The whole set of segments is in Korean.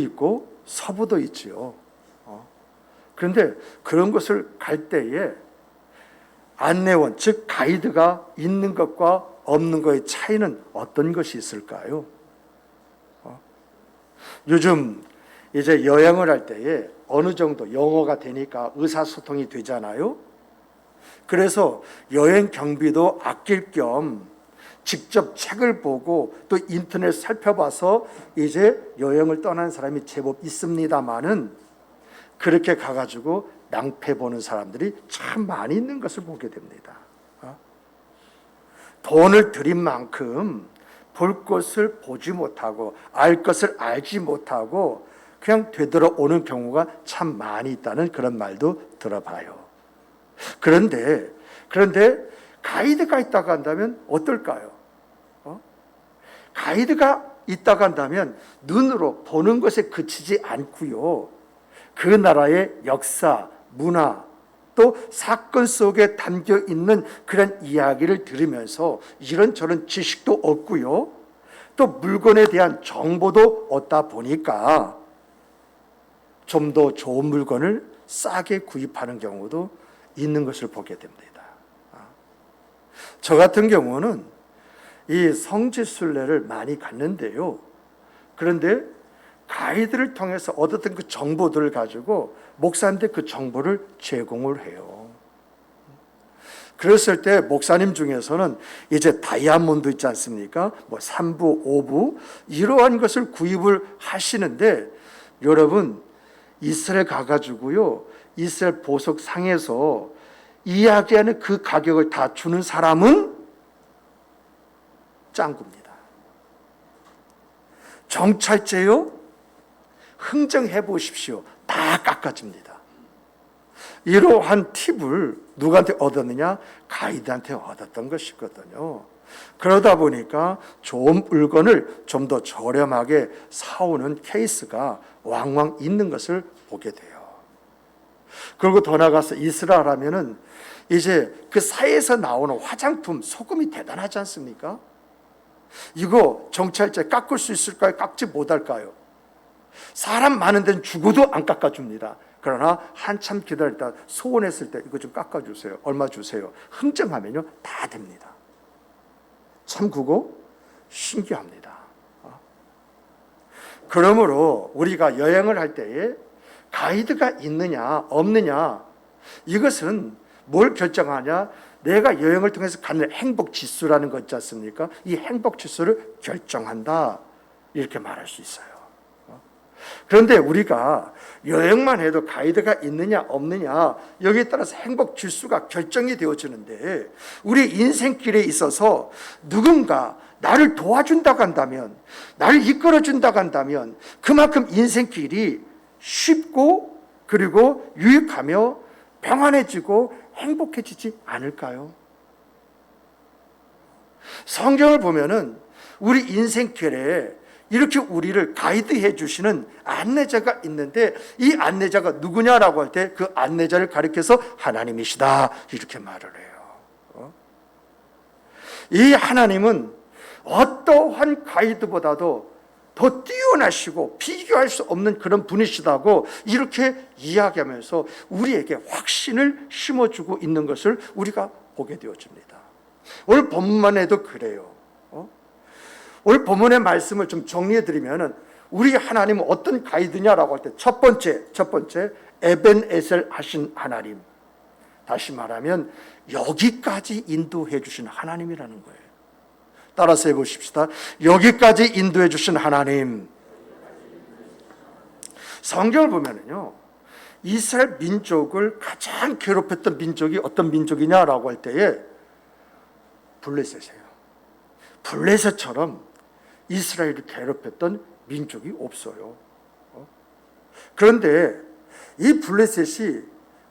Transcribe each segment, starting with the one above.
있고 서부도 있지요. 그런데 그런 곳을 갈 때에 안내원, 즉 가이드가 있는 것과 없는 것의 차이는 어떤 것이 있을까요? 요즘 이제 여행을 할 때에 어느 정도 영어가 되니까 의사소통이 되잖아요. 그래서 여행 경비도 아낄 겸 직접 책을 보고 또 인터넷 살펴봐서 이제 여행을 떠나는 사람이 제법 있습니다만은, 그렇게 가가지고 낭패 보는 사람들이 참 많이 있는 것을 보게 됩니다. 돈을 들인 만큼 볼 것을 보지 못하고 알 것을 알지 못하고 그냥 되돌아오는 경우가 참 많이 있다는 그런 말도 들어봐요. 그런데 가이드가 있다고 한다면 어떨까요? 가이드가 있다고 한다면 눈으로 보는 것에 그치지 않고요, 그 나라의 역사, 문화, 또 사건 속에 담겨 있는 그런 이야기를 들으면서 이런저런 지식도 얻고요, 또 물건에 대한 정보도 얻다 보니까 좀 더 좋은 물건을 싸게 구입하는 경우도 있는 것을 보게 됩니다. 저 같은 경우는 이 성지순례를 많이 갔는데요, 그런데 가이드를 통해서 얻었던 그 정보들을 가지고 목사님한테 그 정보를 제공을 해요. 그랬을 때 목사님 중에서는 이제 다이아몬드 있지 않습니까? 뭐 3부, 5부 이러한 것을 구입을 하시는데, 여러분 이스라엘 가가지고요, 이스라엘 보석상에서 이야기하는 그 가격을 다 주는 사람은 짱구입니다. 정찰제요? 흥정해 보십시오. 다 깎아줍니다. 이러한 팁을 누구한테 얻었느냐? 가이드한테 얻었던 것이거든요. 그러다 보니까 좋은 물건을 좀 더 저렴하게 사오는 케이스가 왕왕 있는 것을 보게 돼요. 그리고 더 나가서 이스라엘 하면은 이제 그 사이에서 나오는 화장품, 소금이 대단하지 않습니까? 이거 정찰제 깎을 수 있을까요? 깎지 못할까요? 사람 많은 데는 죽어도 안 깎아줍니다. 그러나 한참 기다렸다 소원했을 때 이거 좀 깎아주세요. 얼마 주세요. 흥정하면요 다 됩니다. 참 그거 신기합니다. 그러므로 우리가 여행을 할 때에 가이드가 있느냐 없느냐, 이것은 뭘 결정하냐? 내가 여행을 통해서 갖는 행복 지수라는 거 있지 않습니까? 이 행복 지수를 결정한다, 이렇게 말할 수 있어요. 그런데 우리가 여행만 해도 가이드가 있느냐 없느냐, 여기에 따라서 행복 지수가 결정이 되어지는데, 우리 인생길에 있어서 누군가 나를 도와준다고 한다면, 나를 이끌어준다고 한다면 그만큼 인생길이 쉽고 그리고 유익하며 평안해지고 행복해지지 않을까요? 성경을 보면은 우리 인생길에 이렇게 우리를 가이드해 주시는 안내자가 있는데, 이 안내자가 누구냐라고 할 때 그 안내자를 가리켜서 하나님이시다, 이렇게 말을 해요. 이 하나님은 어떠한 가이드보다도 더 뛰어나시고 비교할 수 없는 그런 분이시다고 이렇게 이야기하면서 우리에게 확신을 심어주고 있는 것을 우리가 보게 되어집니다. 오늘 본문만 해도 그래요. 오늘 본문의 말씀을 좀 정리해드리면, 우리 하나님은 어떤 가이드냐라고 할 때 첫 번째 에벤에셀 하신 하나님, 다시 말하면 여기까지 인도해 주신 하나님이라는 거예요. 따라서 해보십시다. 여기까지 인도해 주신 하나님. 성경을 보면은요, 이스라엘 민족을 가장 괴롭혔던 민족이 어떤 민족이냐라고 할 때에 블레셋이에요. 블레셋처럼 이스라엘을 괴롭혔던 민족이 없어요. 그런데 이 블레셋이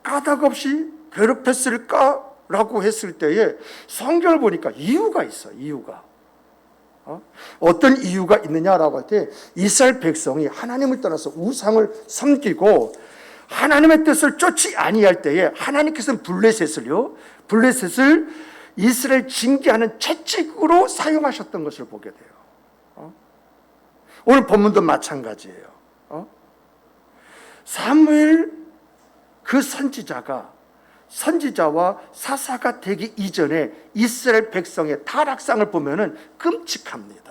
까닭없이 괴롭혔을까라고 했을 때에 성경을 보니까 이유가 있어요. 이유가. 어떤 이유가 있느냐라고 할 때, 이스라엘 백성이 하나님을 떠나서 우상을 섬기고 하나님의 뜻을 쫓지 아니할 때에 하나님께서는 블레셋을 이스라엘 징계하는 채찍으로 사용하셨던 것을 보게 돼요. 오늘 본문도 마찬가지예요. 사무엘 그 선지자와 사사가 되기 이전에 이스라엘 백성의 타락상을 보면은 끔찍합니다.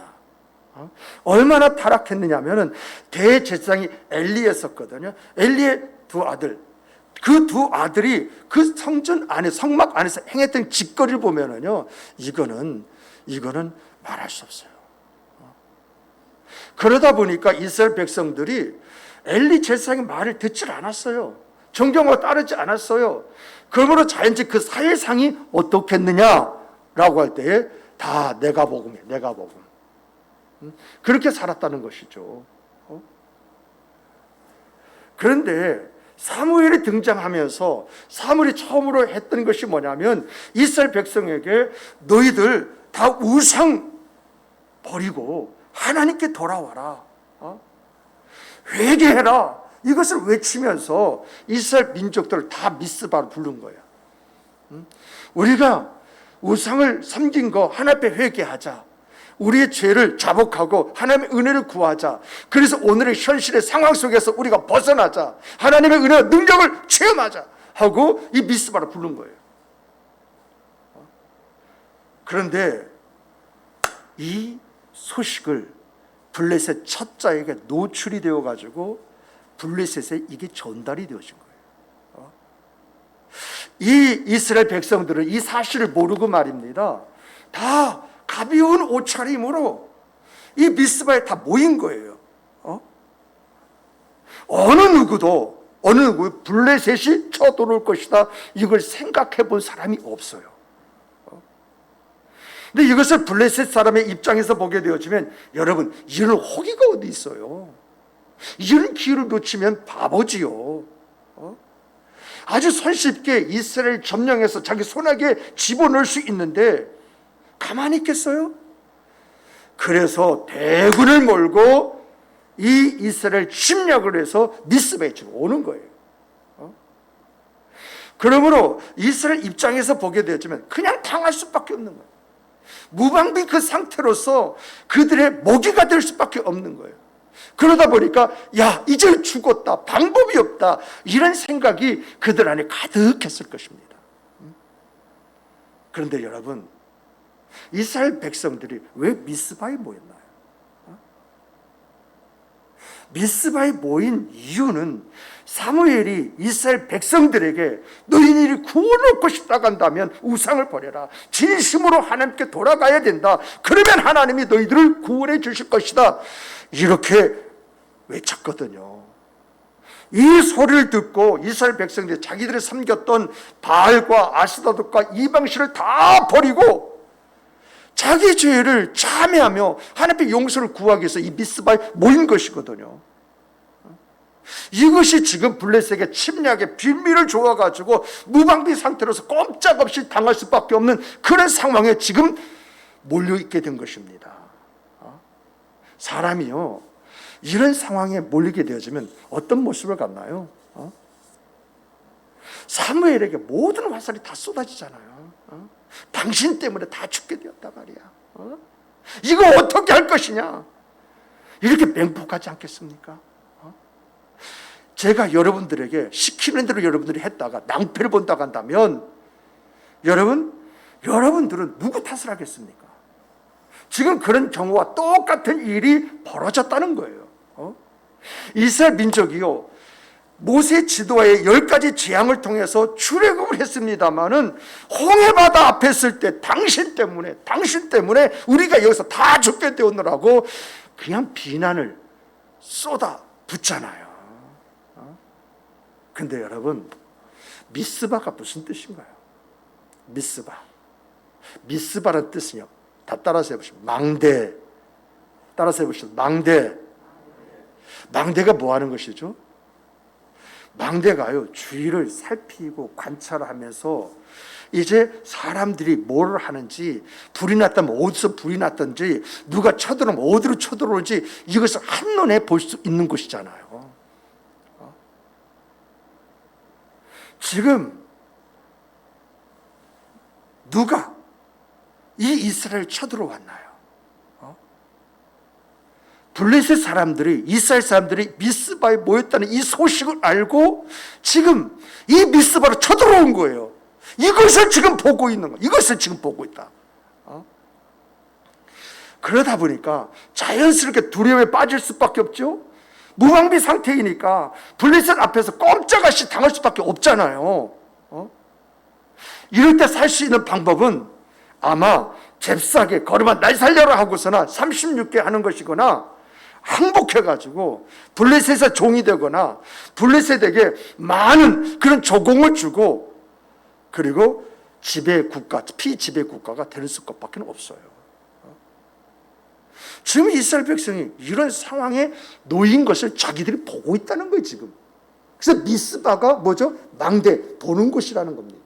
얼마나 타락했느냐면은 대제사장이 엘리였었거든요. 엘리의 두 아들, 그 두 아들이 그 성전 안에 성막 안에서 행했던 짓거리를 보면은요, 이거는 말할 수 없어요. 그러다 보니까 이스라엘 백성들이 엘리 제사장의 말을 듣질 않았어요. 정경과 따르지 않았어요. 그러므로 자연히 그 사회상이 어떻겠느냐라고 할 때에 다 내가 복음이야, 내가 복음. 그렇게 살았다는 것이죠. 그런데 사무엘이 등장하면서 사무엘이 처음으로 했던 것이 뭐냐면 이스라엘 백성에게 너희들 다 우상 버리고 하나님께 돌아와라, 회개해라, 이것을 외치면서 이스라엘 민족들을 다 미스바로 부른 거야. 우리가 우상을 섬긴 거 하나님 앞에 회개하자, 우리의 죄를 자복하고 하나님의 은혜를 구하자. 그래서 오늘의 현실의 상황 속에서 우리가 벗어나자, 하나님의 은혜와 능력을 체험하자 하고 이 미스바를 부른 거예요. 그런데 이 소식을 블레셋 첩자에게 노출이 되어 가지고 블레셋에 이게 전달이 되어진 거예요. 이 이스라엘 백성들은 이 사실을 모르고 말입니다, 다 가벼운 옷차림으로 이 미스바에 다 모인 거예요. 어느 누구도 블레셋이 쳐들어올 것이다, 이걸 생각해 본 사람이 없어요. 근데 이것을 블레셋 사람의 입장에서 보게 되어지면, 여러분, 이런 호기가 어디 있어요? 이런 기회를 놓치면 바보지요. 아주 손쉽게 이스라엘 점령해서 자기 손아귀에 집어넣을 수 있는데 가만히 있겠어요? 그래서 대군을 몰고 이 이스라엘 침략을 해서 미스바에 오는 거예요. 그러므로 이스라엘 입장에서 보게 되어지면 그냥 당할 수밖에 없는 거예요. 무방비 그 상태로서 그들의 먹이가 될 수밖에 없는 거예요. 그러다 보니까 야, 이제 죽었다, 방법이 없다, 이런 생각이 그들 안에 가득했을 것입니다. 그런데 여러분, 이스라엘 백성들이 왜 미스바에 모였나요? 미스바에 모인 이유는 사무엘이 이스라엘 백성들에게 너희들이 구원을 얻고 싶다고 한다면 우상을 버려라, 진심으로 하나님께 돌아가야 된다, 그러면 하나님이 너희들을 구원해 주실 것이다, 이렇게 외쳤거든요. 이 소리를 듣고 이스라엘 백성들이 자기들이 섬겼던 바알과 아스타롯과 이방신을 다 버리고 자기 죄를 참회하며 하나님의 용서를 구하기 위해서 이 미스바에 모인 것이거든요. 이것이 지금 블레셋에게 침략의 빌미를 줘가지고 무방비 상태로서 꼼짝없이 당할 수밖에 없는 그런 상황에 지금 몰려있게 된 것입니다. 사람이요, 이런 상황에 몰리게 되어지면 어떤 모습을 갖나요? 사무엘에게 모든 화살이 다 쏟아지잖아요. 당신 때문에 다 죽게 되었다 말이야. 이거 어떻게 할 것이냐, 이렇게 맹폭하지 않겠습니까? 제가 여러분들에게 시키는 대로 여러분들이 했다가 낭패를 본다고 한다면 여러분들은 누구 탓을 하겠습니까? 지금 그런 경우와 똑같은 일이 벌어졌다는 거예요. 이스라엘 민족이요, 모세 지도와의 10가지 재앙을 통해서 출애굽을 했습니다마는 홍해바다 앞에 있을 때 당신 때문에 우리가 여기서 다 죽게 되었느라고 그냥 비난을 쏟아 붓잖아요. 근데 여러분, 미스바가 무슨 뜻인가요? 미스바라는 뜻은요, 다 따라서 해보시면 망대. 따라서 해보시면 망대가 뭐 하는 것이죠? 망대가요, 주위를 살피고 관찰하면서 이제 사람들이 뭘 하는지, 불이 났다면 어디서 불이 났든지, 누가 쳐들어오면 어디로 쳐들어오는지 이것을 한눈에 볼 수 있는 곳이잖아요. 지금 누가 이 이스라엘 쳐들어왔나요? 블레셋 사람들이, 이스라엘 사람들이 미스바에 모였다는 이 소식을 알고 지금 이 미스바로 쳐들어온 거예요. 이것을 지금 보고 있는 거예요. 이것을 지금 보고 있다. 그러다 보니까 자연스럽게 두려움에 빠질 수밖에 없죠. 무방비 상태이니까 블레셋 앞에서 꼼짝없이 당할 수밖에 없잖아요. 이럴 때 살 수 있는 방법은 아마 잽싸게 걸음아 날 살려라 하고서나 36개 하는 것이거나 항복해가지고 블레셋의 종이 되거나 블레셋에게 많은 그런 조공을 주고 그리고 지배 국가, 피지배 국가가 될 수밖에 없어요. 지금 이스라엘 백성이 이런 상황에 놓인 것을 자기들이 보고 있다는 거예요, 지금. 그래서 미스바가 뭐죠? 망대, 보는 곳이라는 겁니다.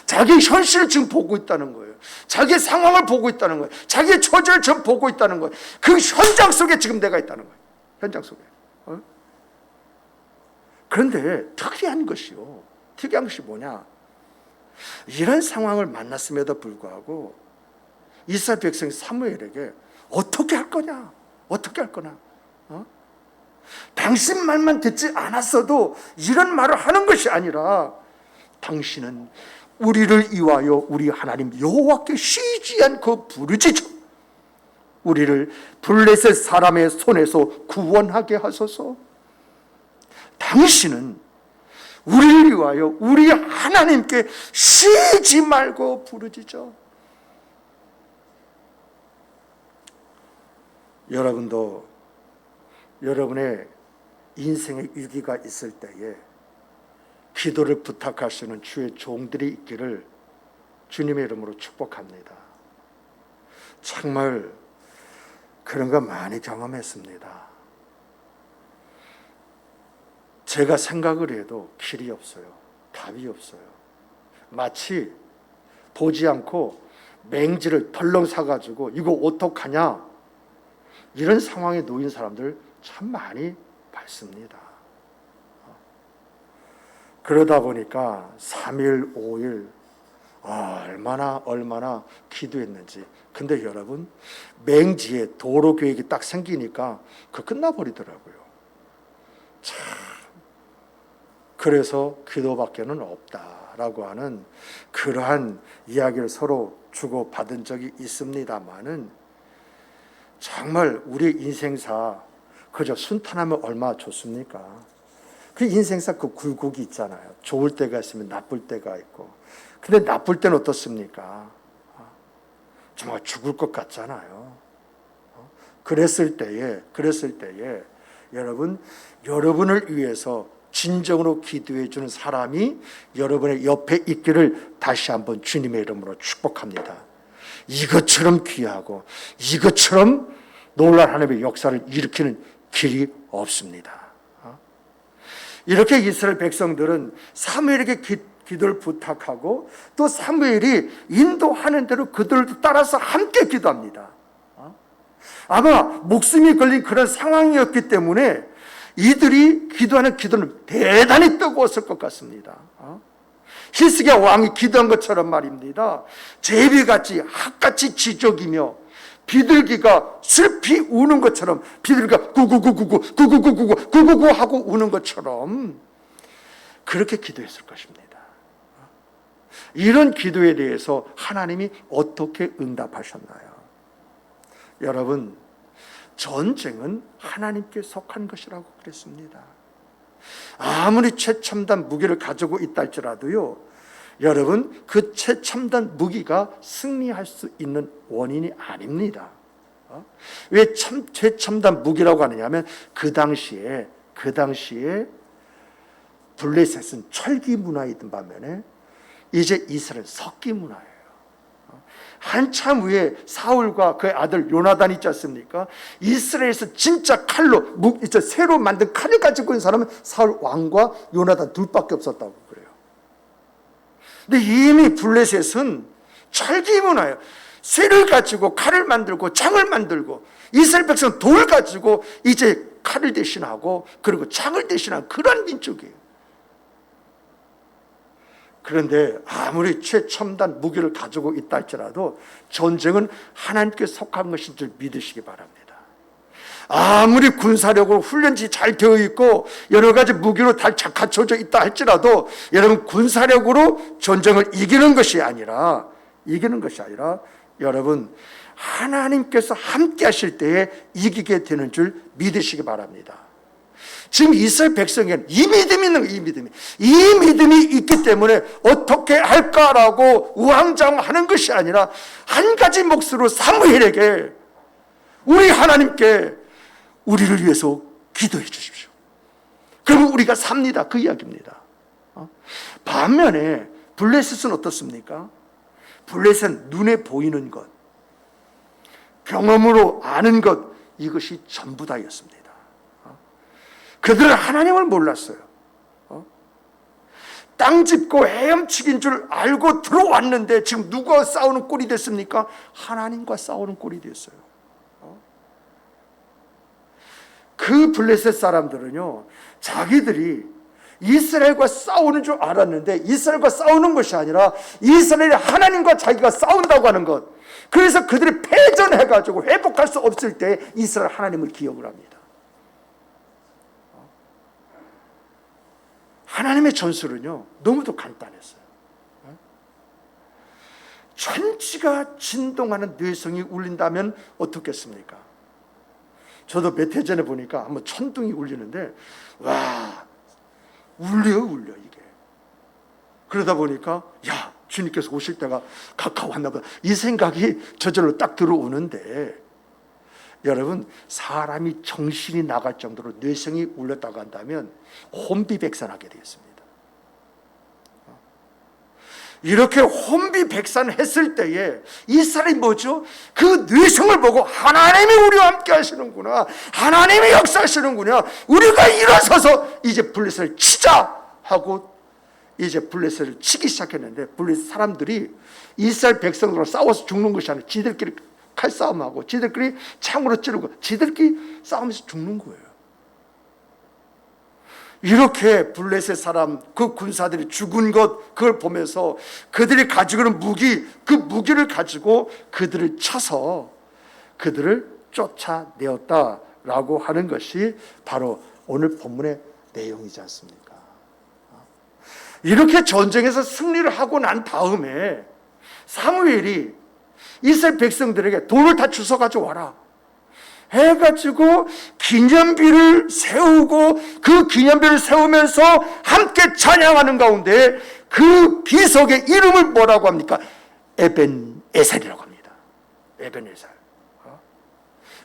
자기 현실을 지금 보고 있다는 거예요. 자기의 상황을 보고 있다는 거예요. 자기의 처지를 지금 보고 있다는 거예요. 그 현장 속에 지금 내가 있다는 거예요. 현장 속에. 그런데 특이한 것이 뭐냐? 이런 상황을 만났음에도 불구하고 이스라엘 백성이 사무엘에게 어떻게 할 거냐? 어떻게 할 거냐? 당신 말만 듣지 않았어도 이런 말을 하는 것이 아니라 당신은 우리를 위하여 우리 하나님 여호와께 쉬지 않고 부르짖어 우리를 블레셋 사람의 손에서 구원하게 하소서. 당신은 우리를 위하여 우리 하나님께 쉬지 말고 부르짖어. 여러분도 여러분의 인생의 위기가 있을 때에 기도를 부탁하시는 주의 종들이 있기를 주님의 이름으로 축복합니다. 정말 그런 거 많이 경험했습니다. 제가 생각을 해도 길이 없어요. 답이 없어요. 마치 보지 않고 맹지를 덜렁 사가지고 이거 어떡하냐 이런 상황에 놓인 사람들 참 많이 봤습니다. 그러다 보니까 3일, 5일 얼마나 기도했는지. 근데 여러분 맹지에 도로 계획이 딱 생기니까 그 끝나버리더라고요. 참 그래서 기도밖에는 없다라고 하는 그러한 이야기를 서로 주고받은 적이 있습니다만은 정말 우리 인생사 그저 순탄하면 얼마나 좋습니까? 그 인생사 그 굴곡이 있잖아요. 좋을 때가 있으면 나쁠 때가 있고. 근데 나쁠 때는 어떻습니까? 정말 죽을 것 같잖아요. 그랬을 때에 여러분을 위해서 진정으로 기도해 주는 사람이 여러분의 옆에 있기를 다시 한번 주님의 이름으로 축복합니다. 이것처럼 귀하고 이것처럼 놀라운 하나님의 역사를 일으키는 길이 없습니다. 이렇게 이스라엘 백성들은 사무엘에게 기도를 부탁하고 또 사무엘이 인도하는 대로 그들도 따라서 함께 기도합니다. 아마 목숨이 걸린 그런 상황이었기 때문에 이들이 기도하는 기도는 대단히 뜨거웠을 것 같습니다. 히스기야 왕이 기도한 것처럼 말입니다. 제비같이 핫같이 지저귀며 비둘기가 슬피 우는 것처럼 비둘기가 구구구구구 하고 우는 것처럼 그렇게 기도했을 것입니다. 이런 기도에 대해서 하나님이 어떻게 응답하셨나요? 여러분, 전쟁은 하나님께 속한 것이라고 그랬습니다. 아무리 최첨단 무기를 가지고 있다 할지라도요, 여러분 그 최첨단 무기가 승리할 수 있는 원인이 아닙니다. 왜 최첨단 무기라고 하느냐면 그 당시에 블레셋은 철기 문화이던 반면에 이제 이스라엘 석기 문화예요. 한참 후에 사울과 그의 아들 요나단이 있지 않습니까? 이스라엘에서 진짜 칼로 새로 만든 칼을 가지고 있는 사람은 사울 왕과 요나단 둘밖에 없었다고 그래요. 근데 이미 블레셋은 철기 문화예요. 쇠를 가지고 칼을 만들고 창을 만들고 이스라엘 백성은 돌 가지고 이제 칼을 대신하고 그리고 창을 대신하는 그런 민족이에요. 그런데 아무리 최첨단 무기를 가지고 있다 할지라도 전쟁은 하나님께 속한 것인 줄 믿으시기 바랍니다. 아무리 군사력으로 훈련지 잘 되어 있고 여러 가지 무기로 다 갖춰져 있다 할지라도 여러분 군사력으로 전쟁을 이기는 것이 아니라 여러분 하나님께서 함께 하실 때에 이기게 되는 줄 믿으시기 바랍니다. 지금 이스라엘 백성에게는 이 믿음이 있는 거예요. 이 믿음이 있기 때문에 어떻게 할까라고 우왕좌왕하는 것이 아니라 한 가지 몫으로 사무엘에게 우리 하나님께 우리를 위해서 기도해 주십시오. 그러면 우리가 삽니다. 그 이야기입니다. 반면에 블레셋은 어떻습니까? 블레셋은 눈에 보이는 것, 경험으로 아는 것, 이것이 전부 다였습니다. 그들은 하나님을 몰랐어요. 땅 짚고 헤엄치긴 줄 알고 들어왔는데 지금 누가 싸우는 꼴이 됐습니까? 하나님과 싸우는 꼴이 됐어요. 그 블레셋 사람들은요, 자기들이 이스라엘과 싸우는 줄 알았는데 이스라엘과 싸우는 것이 아니라 이스라엘이 하나님과 자기가 싸운다고 하는 것, 그래서 그들이 패전해가지고 회복할 수 없을 때 이스라엘 하나님을 기억을 합니다. 하나님의 전술은요 너무도 간단했어요. 천지가 진동하는 뇌성이 울린다면 어떻겠습니까? 저도 몇 해 전에 보니까 한번 천둥이 울리는데 와, 울려 이게. 그러다 보니까 야, 주님께서 오실 때가 가까웠나 보다, 이 생각이 저절로 딱 들어오는데, 여러분 사람이 정신이 나갈 정도로 뇌성이 울렸다고 한다면 혼비백산하게 되었습니다. 이렇게 혼비백산했을 때에 이스라엘이 뭐죠? 그 뇌성을 보고 하나님이 우리와 함께 하시는구나, 하나님이 역사하시는구나, 우리가 일어서서 이제 블레셋을 치자 하고 이제 블레셋을 치기 시작했는데, 블레셋 사람들이 이스라엘 백성들과 싸워서 죽는 것이 아니라 지들끼리 칼싸움하고 지들끼리 창으로 찌르고 지들끼리 싸우면서 죽는 거예요. 이렇게 블레셋 사람, 그 군사들이 죽은 것, 그걸 보면서 그들이 가지고 있는 무기, 그 무기를 가지고 그들을 쳐서 그들을 쫓아내었다라고 하는 것이 바로 오늘 본문의 내용이지 않습니까? 이렇게 전쟁에서 승리를 하고 난 다음에 사무엘이 이스라엘 백성들에게 돌을 다 주워 가져와라 해가지고 기념비를 세우고, 그 기념비를 세우면서 함께 찬양하는 가운데 그 비석의 이름을 뭐라고 합니까? 에벤에셀이라고 합니다. 에벤에셀.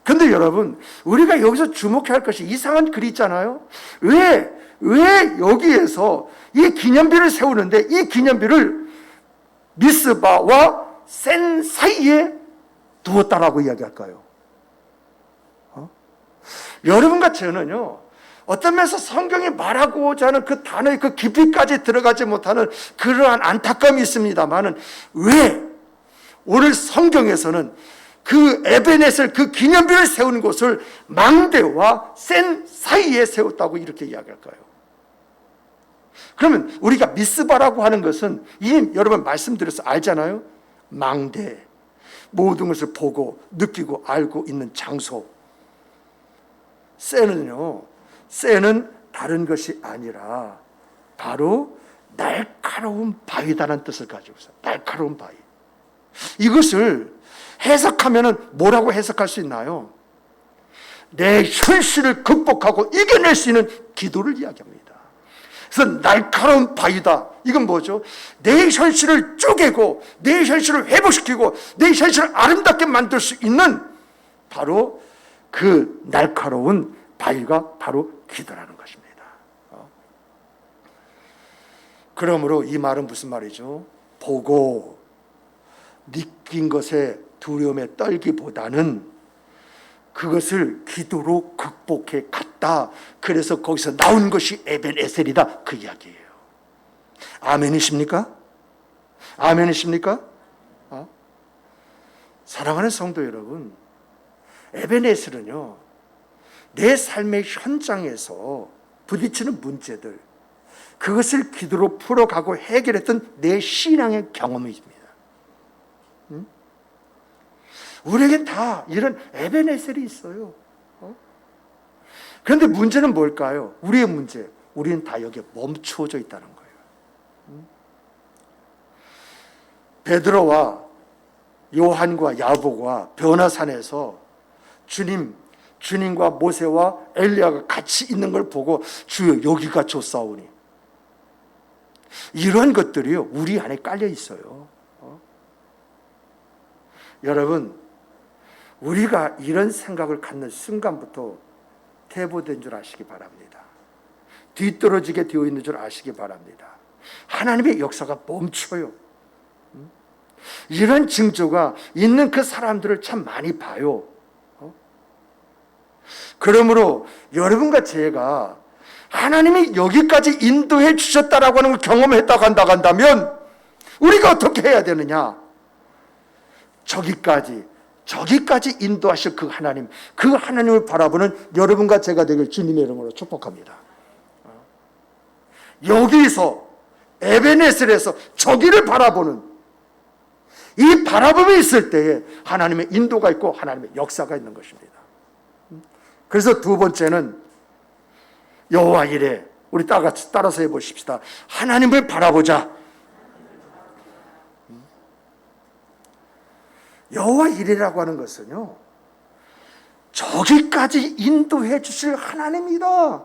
근데 여러분, 우리가 여기서 주목해야 할 것이 이상한 글이 있잖아요. 왜 여기에서 이 기념비를 세우는데 이 기념비를 미스바와 센 사이에 두었다라고 이야기할까요? 여러분과 저는요, 어떤 면에서 성경이 말하고자 하는 그 단어의 그 깊이까지 들어가지 못하는 그러한 안타까움이 있습니다만은, 왜 오늘 성경에서는 그 에벤에셀, 그 기념비를 세우는 곳을 망대와 센 사이에 세웠다고 이렇게 이야기할까요? 그러면 우리가 미스바라고 하는 것은 이미 여러분 말씀드려서 알잖아요. 망대, 모든 것을 보고 느끼고 알고 있는 장소. 쇠는 다른 것이 아니라 바로 날카로운 바위다라는 뜻을 가지고 있어요. 날카로운 바위. 이것을 해석하면 뭐라고 해석할 수 있나요? 내 현실을 극복하고 이겨낼 수 있는 기도를 이야기합니다. 그래서 날카로운 바위다. 이건 뭐죠? 내 현실을 쪼개고 내 현실을 회복시키고 내 현실을 아름답게 만들 수 있는 바로 그 날카로운 바위가 바로 기도라는 것입니다. 그러므로 이 말은 무슨 말이죠? 보고 느낀 것에 두려움에 떨기보다는 그것을 기도로 극복해 갔다. 그래서 거기서 나온 것이 에벤에셀이다. 그 이야기예요. 아멘이십니까? 아멘이십니까? 사랑하는 성도 여러분, 에벤에셀은요, 내 삶의 현장에서 부딪히는 문제들, 그것을 기도로 풀어가고 해결했던 내 신앙의 경험입니다. 우리에겐 다 이런 에벤에셀이 있어요. 그런데 문제는 뭘까요? 우리의 문제. 우리는 다 여기에 멈추어져 있다는 거예요. 베드로와 요한과 야고보가 변화산에서 주님과 모세와 엘리야가 같이 있는 걸 보고 주여 여기가 좋사오니, 이런 것들이요 우리 안에 깔려 있어요. 여러분, 우리가 이런 생각을 갖는 순간부터 퇴보된 줄 아시기 바랍니다. 뒤떨어지게 되어 있는 줄 아시기 바랍니다. 하나님의 역사가 멈춰요. 이런 징조가 있는 그 사람들을 참 많이 봐요. 그러므로 여러분과 제가 하나님이 여기까지 인도해 주셨다라고 하는 걸 경험했다고 한다면 우리가 어떻게 해야 되느냐? 저기까지 인도하실 그 하나님을 바라보는 여러분과 제가 되길 주님의 이름으로 축복합니다. 여기서 에베네셀에서 저기를 바라보는 이 바라봄이 있을 때에 하나님의 인도가 있고 하나님의 역사가 있는 것입니다. 그래서 두 번째는 여호와 이레, 우리 따라서 해보십시다. 하나님을 바라보자. 여호와 이레라고 하는 것은요, 저기까지 인도해 주실 하나님이다,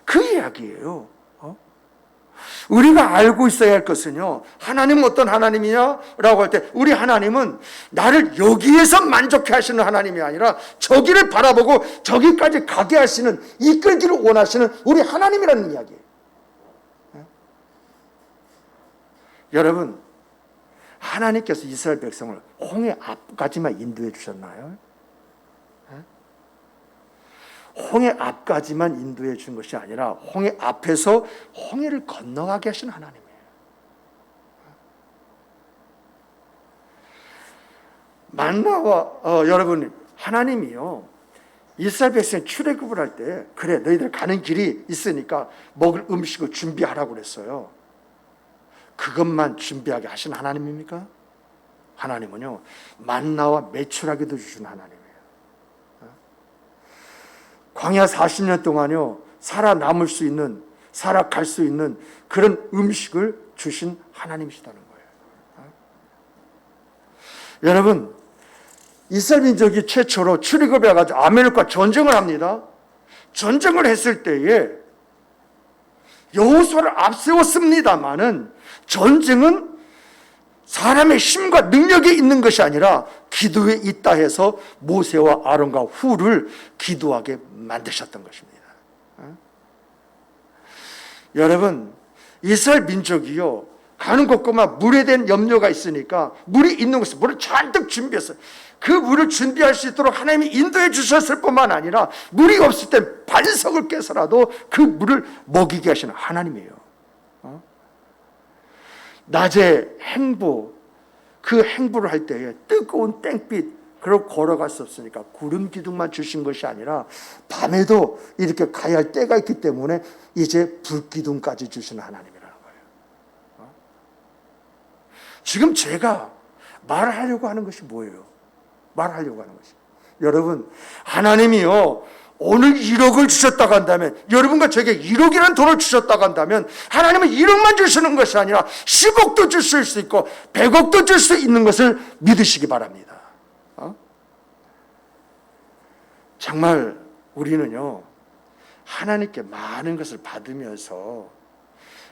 그 이야기예요. 우리가 알고 있어야 할 것은요, 하나님은 어떤 하나님이냐라고 할 때 우리 하나님은 나를 여기에서 만족해 하시는 하나님이 아니라 저기를 바라보고 저기까지 가게 하시는, 이끌기를 원하시는 우리 하나님이라는 이야기예요. 여러분, 하나님께서 이스라엘 백성을 홍해 앞까지만 인도해 주셨나요? 홍해 앞까지만 인도해 준 것이 아니라 홍해 앞에서 홍해를 건너가게 하신 하나님이에요. 만나와 여러분, 하나님이요 이스라엘 백성 출애굽을 할 때, 그래 너희들 가는 길이 있으니까 먹을 음식을 준비하라고 그랬어요. 그것만 준비하게 하신 하나님입니까? 하나님은요 만나와 매출하게도 주신 하나님이에요. 광야 40년 동안요 살아남을 수 있는, 살아갈 수 있는 그런 음식을 주신 하나님이시다는 거예요. 여러분, 이스라엘 민족이 최초로 출애굽해 가지고 아말렉과 전쟁을 합니다. 전쟁을 했을 때에 여호수아를 앞세웠습니다마는 전쟁은 사람의 힘과 능력이 있는 것이 아니라 기도에 있다 해서 모세와 아론과 훌을 기도하게 만드셨던 것입니다. 여러분, 이스라엘 민족이요 가는 곳곳만 물에 대한 염려가 있으니까 물이 있는 곳에 물을 잔뜩 준비했어요. 그 물을 준비할 수 있도록 하나님이 인도해 주셨을 뿐만 아니라 물이 없을 때 반석을 깨서라도 그 물을 먹이게 하시는 하나님이에요. 낮에 그 행보를 할 때에 뜨거운 땡빛, 그걸 걸어갈 수 없으니까 구름 기둥만 주신 것이 아니라 밤에도 이렇게 가야 할 때가 있기 때문에 이제 불 기둥까지 주시는 하나님이라는 거예요. 지금 제가 말하려고 하는 것이 뭐예요? 말하려고 하는 것이, 여러분, 하나님이요 오늘 1억을 주셨다고 한다면, 여러분과 제게 1억이라는 돈을 주셨다고 한다면 하나님은 1억만 주시는 것이 아니라 10억도 주실 수 있고 100억도 줄 수 있는 것을 믿으시기 바랍니다. 정말 우리는요 하나님께 많은 것을 받으면서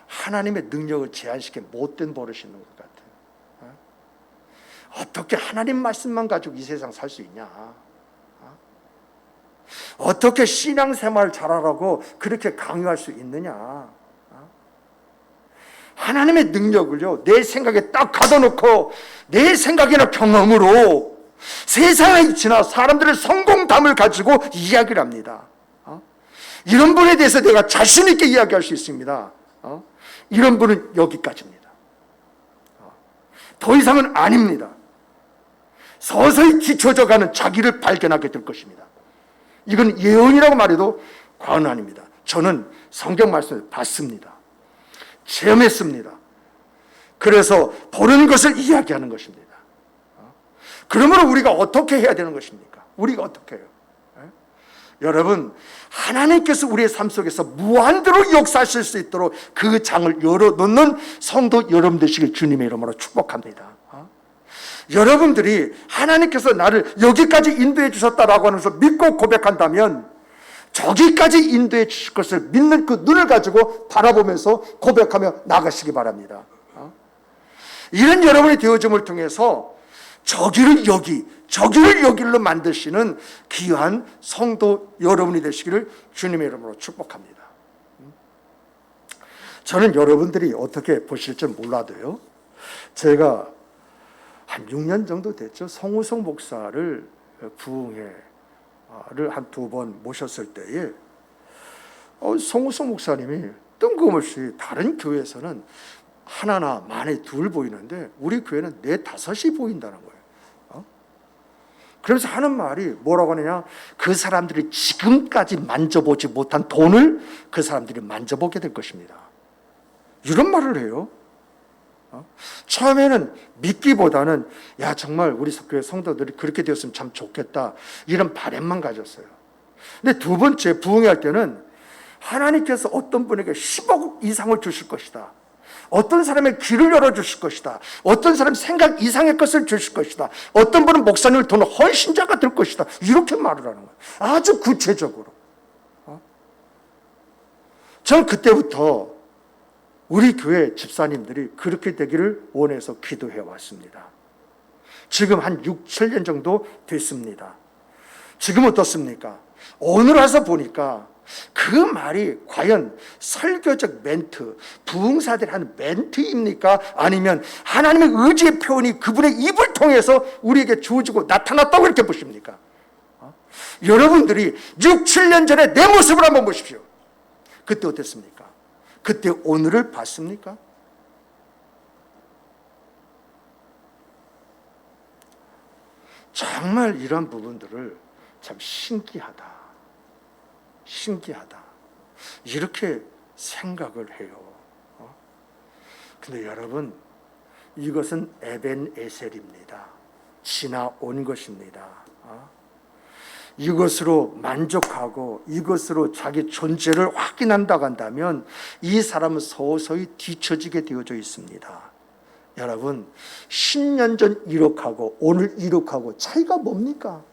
하나님의 능력을 제한시킨 못된 버릇이 있는 것 같아요. 어떻게 하나님 말씀만 가지고 이 세상 살 수 있냐? 어떻게 신앙생활 잘하라고 그렇게 강요할 수 있느냐? 하나님의 능력을요 내 생각에 딱 가둬놓고 내 생각이나 경험으로 세상에 지나 사람들의 성공담을 가지고 이야기를 합니다. 이런 분에 대해서 내가 자신 있게 이야기할 수 있습니다. 이런 분은 여기까지입니다. 더 이상은 아닙니다. 서서히 뒤쳐져가는 자기를 발견하게 될 것입니다. 이건 예언이라고 말해도 과언은 아닙니다. 저는 성경 말씀을 봤습니다. 체험했습니다. 그래서 보는 것을 이야기하는 것입니다. 그러므로 우리가 어떻게 해야 되는 것입니까? 우리가 어떻게 해요? 여러분, 하나님께서 우리의 삶 속에서 무한대로 역사하실 수 있도록 그 장을 열어놓는 성도 여러분 되시길 주님의 이름으로 축복합니다. 여러분들이 하나님께서 나를 여기까지 인도해 주셨다라고 하면서 믿고 고백한다면 저기까지 인도해 주실 것을 믿는 그 눈을 가지고 바라보면서 고백하며 나가시기 바랍니다. 이런 여러분의 되어짐을 통해서 저기를 여기로 만드시는 귀한 성도 여러분이 되시기를 주님의 이름으로 축복합니다. 저는 여러분들이 어떻게 보실지 몰라도요, 제가 한 6년 정도 됐죠. 성우성 목사를 부흥회를 한 2번 모셨을 때에 성우성 목사님이 뜬금없이 다른 교회에서는 하나나 많이 둘 보이는데 우리 교회는 4, 5이 보인다는 거예요. 그래서 하는 말이 뭐라고 하느냐, 그 사람들이 지금까지 만져보지 못한 돈을 그 사람들이 만져보게 될 것입니다. 이런 말을 해요. 처음에는 믿기보다는 야 정말 우리 교회 성도들이 그렇게 되었으면 참 좋겠다 이런 바람만 가졌어요. 근데 2번째 부흥회 할 때는 하나님께서 어떤 분에게 10억 이상을 주실 것이다, 어떤 사람의 귀를 열어주실 것이다, 어떤 사람 생각 이상의 것을 주실 것이다, 어떤 분은 목사님을 도는 헌신자가 될 것이다, 이렇게 말을 하는 거예요. 아주 구체적으로. 저는 그때부터 우리 교회 집사님들이 그렇게 되기를 원해서 기도해 왔습니다. 지금 한 6, 7년 정도 됐습니다. 지금 어떻습니까? 오늘 와서 보니까 그 말이 과연 설교적 멘트, 부흥사들이 하는 멘트입니까? 아니면 하나님의 의지의 표현이 그분의 입을 통해서 우리에게 주어지고 나타났다고 이렇게 보십니까? 여러분들이 6, 7년 전에 내 모습을 한번 보십시오. 그때 어땠습니까? 그때 오늘을 봤습니까? 정말 이런 부분들을 참 신기하다 이렇게 생각을 해요. 근데 여러분, 이것은 에벤에셀입니다. 지나온 것입니다. 이것으로 만족하고 이것으로 자기 존재를 확인한다고 한다면 이 사람은 서서히 뒤처지게 되어져 있습니다. 여러분, 10년 전 1억하고 오늘 1억하고 차이가 뭡니까?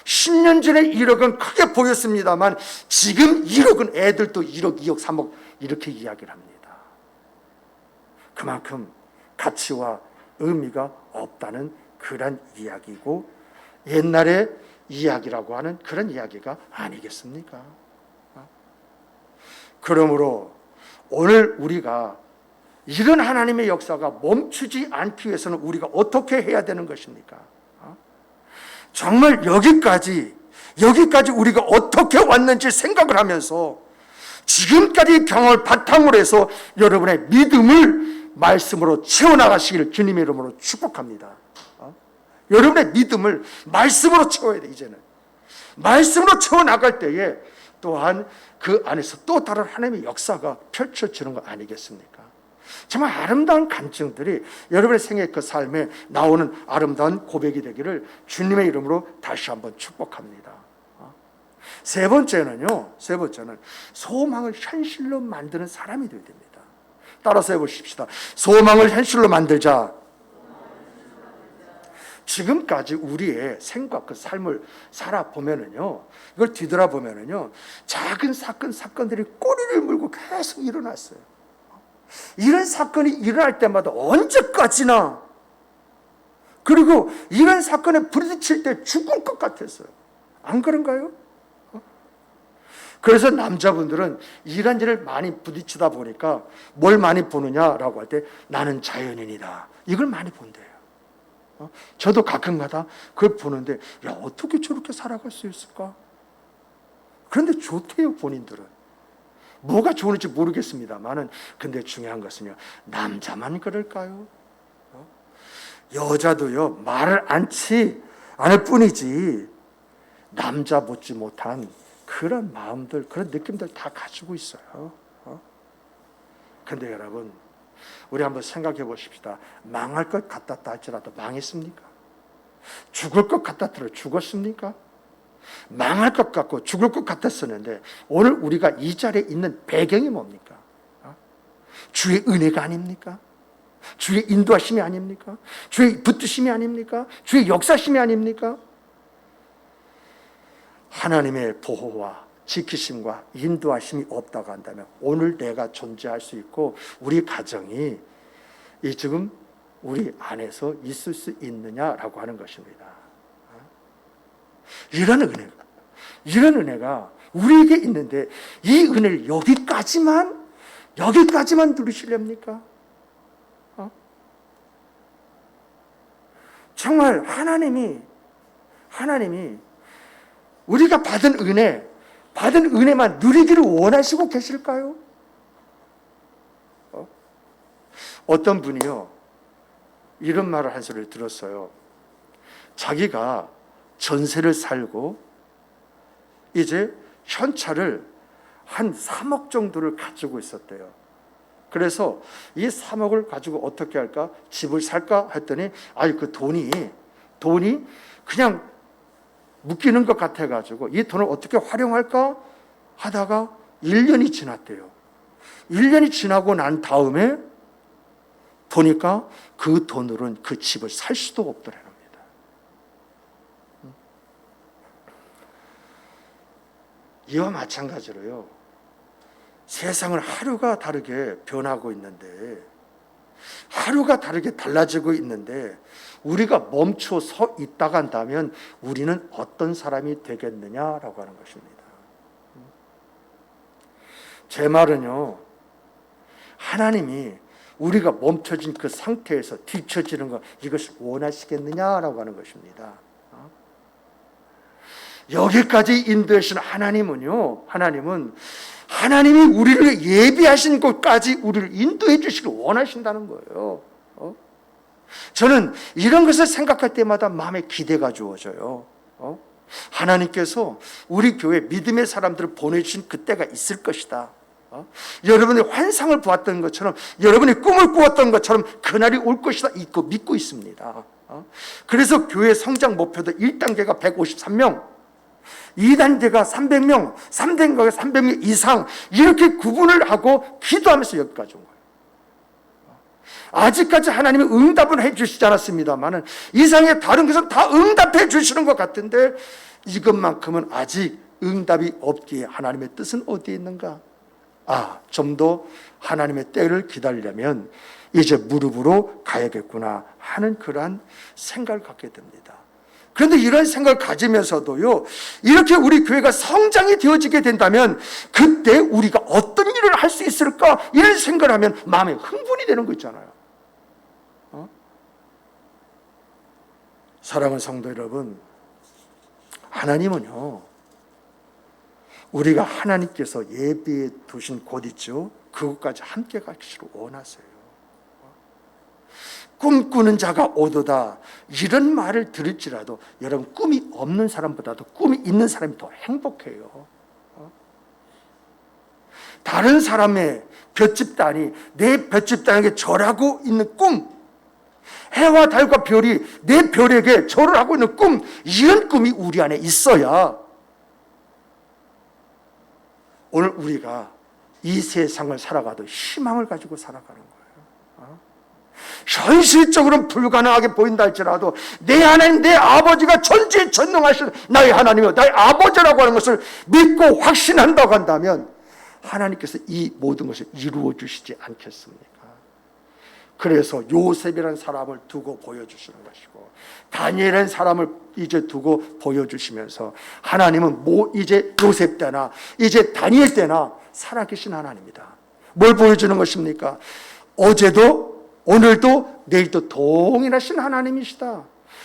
10년 전에 1억은 크게 보였습니다만 지금 1억은 애들도 1억, 2억, 3억 이렇게 이야기를 합니다. 그만큼 가치와 의미가 없다는 그런 이야기고 옛날의 이야기라고 하는 그런 이야기가 아니겠습니까? 그러므로 오늘 우리가 이런 하나님의 역사가 멈추지 않기 위해서는 우리가 어떻게 해야 되는 것입니까? 정말 여기까지 우리가 어떻게 왔는지 생각을 하면서 지금까지 경험을 바탕으로 해서 여러분의 믿음을 말씀으로 채워나가시기를 주님의 이름으로 축복합니다. 여러분의 믿음을 말씀으로 채워야 돼. 이제는 말씀으로 채워나갈 때에 또한 그 안에서 또 다른 하나님의 역사가 펼쳐지는 거 아니겠습니까? 정말 아름다운 간증들이 여러분의 생애 그 삶에 나오는 아름다운 고백이 되기를 주님의 이름으로 다시 한번 축복합니다. 세 번째는 소망을 현실로 만드는 사람이 되어야 됩니다. 따라서 해보십시다. 소망을 현실로 만들자. 지금까지 우리의 생각, 그 삶을 살아보면은요, 이걸 뒤돌아보면은요, 작은 사건들이 꼬리를 물고 계속 일어났어요. 이런 사건이 일어날 때마다 언제까지나, 그리고 이런 사건에 부딪힐 때 죽을 것 같았어요. 안 그런가요? 그래서 남자분들은 이런 일을 많이 부딪히다 보니까 뭘 많이 보느냐라고 할 때 나는 자연인이다. 이걸 많이 본대요. 저도 가끔가다 그걸 보는데 야 어떻게 저렇게 살아갈 수 있을까? 그런데 좋대요. 본인들은 뭐가 좋은지 모르겠습니다만은 근데 중요한 것은요, 남자만 그럴까요? 여자도요 말을 않을 뿐이지 남자 못지 못한 그런 마음들, 그런 느낌들 다 가지고 있어요. 근데 여러분, 우리 한번 생각해 보십시다. 망할 것 같았다 할지라도 망했습니까? 죽을 것 같았더라 죽었습니까? 망할 것 같고 죽을 것 같았었는데 오늘 우리가 이 자리에 있는 배경이 뭡니까? 주의 은혜가 아닙니까? 주의 인도하심이 아닙니까? 주의 붙드심이 아닙니까? 주의 역사심이 아닙니까? 하나님의 보호와 지키심과 인도하심이 없다고 한다면 오늘 내가 존재할 수 있고 우리 가정이 이 지금 우리 안에서 있을 수 있느냐라고 하는 것입니다. 이런 은혜가 우리에게 있는데 이 은혜를 여기까지만 누리시렵니까? 정말 하나님이 우리가 받은 은혜만 누리기를 원하시고 계실까요? 어떤 분이요 이런 말을 한 소리를 들었어요. 자기가 전세를 살고 이제 현찰을 한 3억 정도를 가지고 있었대요. 그래서 이 3억을 가지고 어떻게 할까? 집을 살까? 했더니 그 돈이 그냥 묶이는 것 같아가지고 이 돈을 어떻게 활용할까? 하다가 1년이 지났대요. 1년이 지나고 난 다음에 보니까 그 돈으로는 그 집을 살 수도 없더라는 겁니다. 이와 마찬가지로요. 세상을 하루가 다르게 변하고 있는데 하루가 다르게 달라지고 있는데 우리가 멈춰 서 있다가 한다면 우리는 어떤 사람이 되겠느냐라고 하는 것입니다. 제 말은요. 하나님이 우리가 멈춰진 그 상태에서 뒤처지는 것 이것을 원하시겠느냐라고 하는 것입니다. 여기까지 인도하신 하나님이 우리를 예비하신 곳까지 우리를 인도해 주시길 원하신다는 거예요. 저는 이런 것을 생각할 때마다 마음에 기대가 주어져요. 하나님께서 우리 교회 믿음의 사람들을 보내주신 그때가 있을 것이다. 여러분이 환상을 보았던 것처럼 여러분이 꿈을 꾸었던 것처럼 그날이 올 것이다 믿고 있습니다. 그래서 교회 성장 목표도 1단계가 153명 2단계가 300명 3단계가 300명 이상 이렇게 구분을 하고 기도하면서 여기까지 온 거예요. 아직까지 하나님이 응답은 해주시지 않았습니다만 이상의 다른 것은 다 응답해 주시는 것 같은데 이것만큼은 아직 응답이 없기에 하나님의 뜻은 어디에 있는가? 좀 더 하나님의 때를 기다리려면 이제 무릎으로 가야겠구나 하는 그러한 생각을 갖게 됩니다. 그런데 이런 생각을 가지면서도요, 이렇게 우리 교회가 성장이 되어지게 된다면 그때 우리가 어떤 일을 할 수 있을까? 이런 생각을 하면 마음에 흥분이 되는 거 있잖아요. 사랑하는 성도 여러분, 하나님은요, 우리가 하나님께서 예비해 두신 곳 있죠. 그곳까지 함께 가기를 원하세요. 꿈꾸는 자가 오도다 이런 말을 들을지라도 여러분 꿈이 없는 사람보다도 꿈이 있는 사람이 더 행복해요. 다른 사람의 볏집단이 내 볏집단에게 절하고 있는 꿈, 해와 달과 별이 내 별에게 절을 하고 있는 꿈, 이런 꿈이 우리 안에 있어야 오늘 우리가 이 세상을 살아가도 희망을 가지고 살아가는 거예요. 현실적으로는 불가능하게 보인다 할지라도 내 하나님, 내 아버지가 전지전능하신 나의 하나님이요 나의 아버지라고 하는 것을 믿고 확신한다고 한다면 하나님께서 이 모든 것을 이루어 주시지 않겠습니까? 그래서 요셉이라는 사람을 두고 보여주시는 것이고 다니엘이라는 사람을 이제 두고 보여주시면서 하나님은 이제 요셉 때나 이제 다니엘 때나 살아계신 하나님이다. 뭘 보여주는 것입니까? 어제도 오늘도 내일도 동일하신 하나님이시다.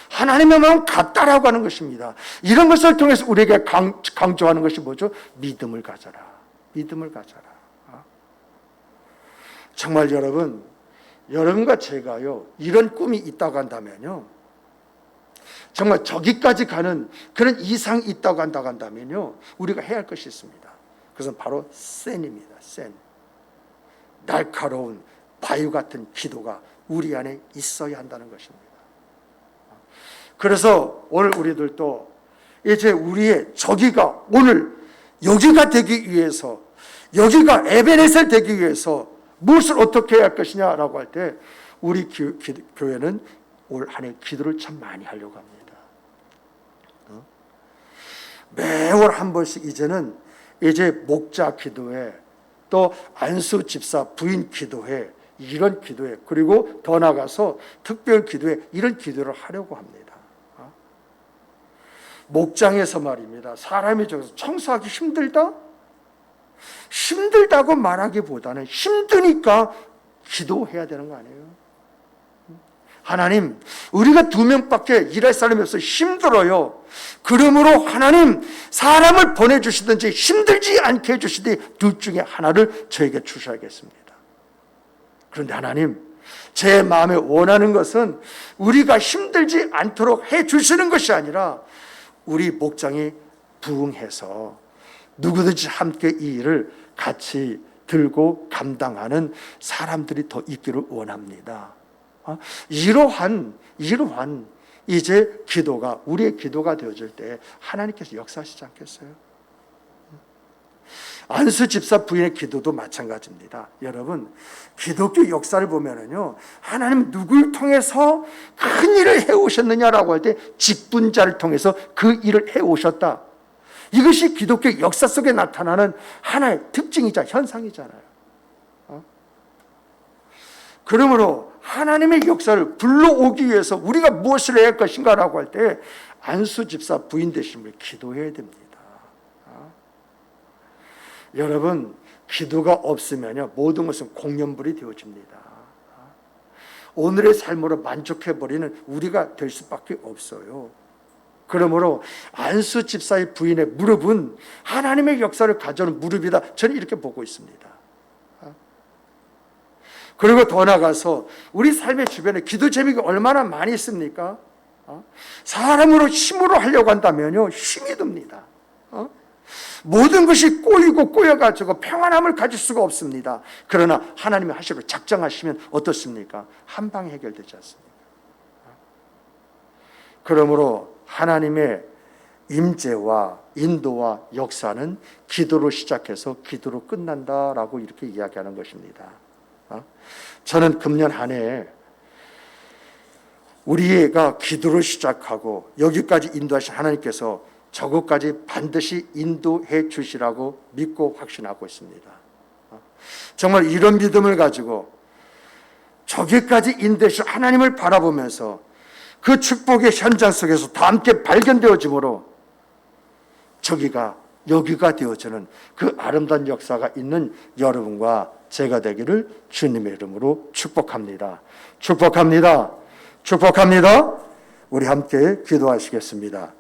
하나님의 마음 같다라고 하는 것입니다. 이런 것을 통해서 우리에게 강조하는 것이 뭐죠? 믿음을 가져라. 믿음을 가져라. 정말 여러분과 제가요 이런 꿈이 있다고 한다면요 정말 저기까지 가는 그런 이상이 있다고 한다면요 우리가 해야 할 것이 있습니다. 그것은 바로 센입니다. 센. 날카로운 바위 같은 기도가 우리 안에 있어야 한다는 것입니다. 그래서 오늘 우리들도 이제 우리의 저기가 오늘 여기가 되기 위해서, 여기가 에베네셀 되기 위해서 무엇을 어떻게 해야 할 것이냐라고 할 때 우리 교회는 올 한 해 기도를 참 많이 하려고 합니다. 매월 한 번씩 이제는 이제 목자 기도회, 또 안수 집사 부인 기도회, 이런 기도회, 그리고 더 나가서 특별 기도회, 이런 기도를 하려고 합니다. 목장에서 말입니다. 사람이 저기서 청소하기 힘들다? 힘들다고 말하기보다는 힘드니까 기도해야 되는 거 아니에요? 하나님, 우리가 2명밖에 일할 사람이 없어 힘들어요. 그러므로 하나님, 사람을 보내주시든지 힘들지 않게 해주시되 둘 중에 하나를 저에게 주셔야겠습니다. 그런데 하나님, 제 마음에 원하는 것은 우리가 힘들지 않도록 해주시는 것이 아니라 우리 목장이 부응해서 누구든지 함께 이 일을 같이 들고 감당하는 사람들이 더 있기를 원합니다. 이러한 이제 기도가 우리의 기도가 되어질 때 하나님께서 역사하시지 않겠어요? 안수 집사 부인의 기도도 마찬가지입니다. 여러분, 기독교 역사를 보면은요, 하나님 누굴 통해서 큰 일을 해오셨느냐라고 할 때 직분자를 통해서 그 일을 해오셨다. 이것이 기독교 역사 속에 나타나는 하나의 특징이자 현상이잖아요. 그러므로 하나님의 역사를 불러오기 위해서 우리가 무엇을 해야 할 것인가라고 할 때 안수 집사 부인 되신 분이 기도해야 됩니다. 여러분, 기도가 없으면요 모든 것은 공연불이 되어집니다. 오늘의 삶으로 만족해버리는 우리가 될 수밖에 없어요. 그러므로 안수 집사의 부인의 무릎은 하나님의 역사를 가져오는 무릎이다. 저는 이렇게 보고 있습니다. 그리고 더 나가서 우리 삶의 주변에 기도 제목이 얼마나 많이 있습니까? 사람으로 힘으로 하려고 한다면요 힘이 듭니다. 모든 것이 꼬이고 꼬여가지고 평안함을 가질 수가 없습니다. 그러나 하나님이 하시고 작정하시면 어떻습니까? 한 방에 해결되지 않습니까? 그러므로 하나님의 임재와 인도와 역사는 기도로 시작해서 기도로 끝난다라고 이렇게 이야기하는 것입니다. 저는 금년 한 해 우리가 기도로 시작하고 여기까지 인도하신 하나님께서 저것까지 반드시 인도해 주시라고 믿고 확신하고 있습니다. 정말 이런 믿음을 가지고 저기까지 인도하신 하나님을 바라보면서 그 축복의 현장 속에서 다 함께 발견되어지므로 저기가 여기가 되어지는 그 아름다운 역사가 있는 여러분과 제가 되기를 주님의 이름으로 축복합니다. 축복합니다. 축복합니다. 우리 함께 기도하시겠습니다.